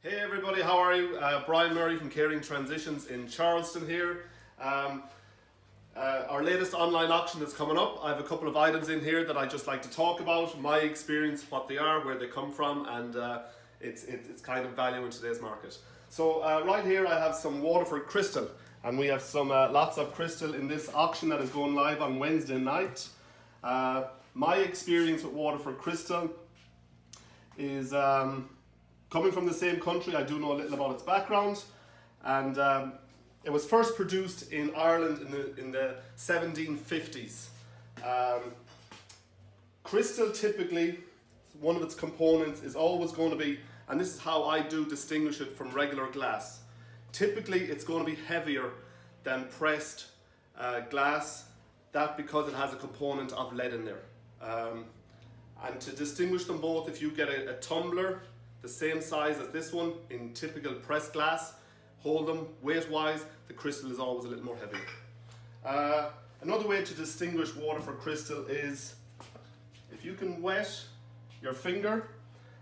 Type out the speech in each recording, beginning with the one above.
Hey everybody, how are you? Brian Murray from Caring Transitions in Charleston here. Our latest online auction that's coming up. I have a couple of items in here that I'd just like to talk about, my experience, what they are, where they come from, and it's kind of value in today's market. So right here I have some Waterford crystal, and we have some lots of crystal in this auction that is going live on Wednesday night. My experience with Waterford crystal is coming from the same country. I do know a little about its background, and it was first produced in Ireland in the 1750s. Crystal, typically, one of its components is always going to be, and this is how I do distinguish it from regular glass. Typically, it's going to be heavier than pressed glass. That because it has a component of lead in there. And to distinguish them both, if you get a tumbler the same size as this one in typical pressed glass, hold them weight-wise, the crystal is always a little more heavy. Another way to distinguish Waterford crystal is if you can wet your finger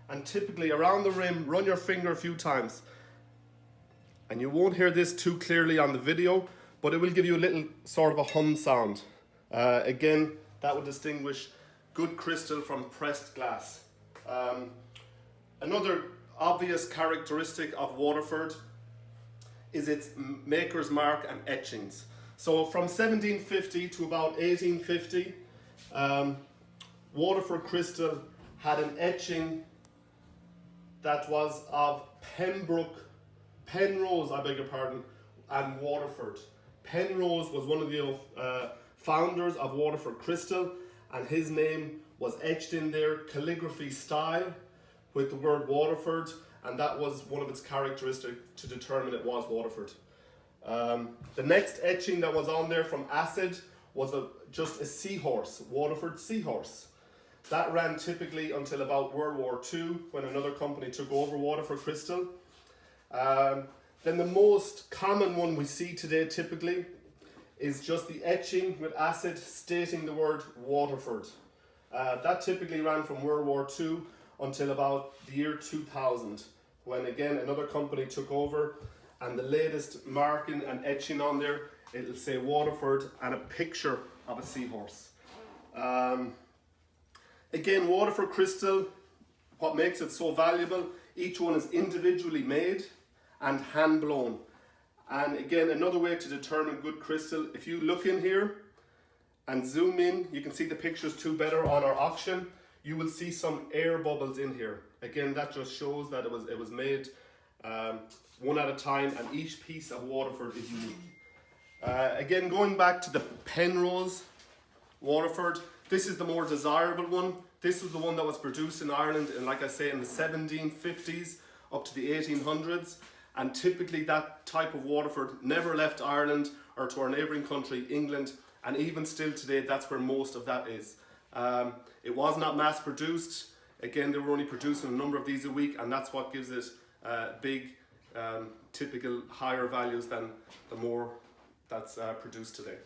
and typically around the rim, run your finger a few times. And you won't hear this too clearly on the video, but it will give you a little sort of a hum sound. Again, that would distinguish good crystal from pressed glass. Another obvious characteristic of Waterford is its maker's mark and etchings. So from 1750 to about 1850, Waterford crystal had an etching that was of Penrose, I beg your pardon, and Waterford. Penrose was one of the founders of Waterford crystal, and his name was etched in there, calligraphy style, with the word Waterford, and that was one of its characteristics to determine it was Waterford. The next etching that was on there from acid was just a seahorse, Waterford seahorse. That ran typically until about World War II, when another company took over Waterford crystal. Then the most common one we see today typically is just the etching with acid stating the word Waterford. That typically ran from World War II until about the year 2000, when again another company took over, and the latest marking and etching on there, it'll say Waterford and a picture of a seahorse. Again, Waterford crystal, what makes it so valuable, each one is individually made and hand blown. And again, another way to determine good crystal, if you look in here and zoom in, you can see the pictures too better on our auction. You will see some air bubbles in here. Again, that just shows that it was made one at a time, and each piece of Waterford is unique. Again, going back to the Penrose Waterford, this is the more desirable one. This is the one that was produced in Ireland, and like I say, in the 1750s up to the 1800s. And typically that type of Waterford never left Ireland or to our neighbouring country, England, and even still today, that's where most of that is. It was not mass produced. Again, they were only producing a number of these a week, and that's what gives it big, typical higher values than the more that's produced today.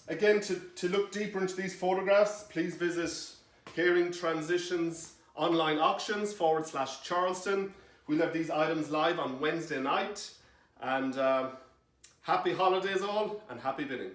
Again, to look deeper into these photographs, please visit Caring Transitions online auctions /Charleston. We'll have these items live on Wednesday night, and happy holidays all, and happy bidding.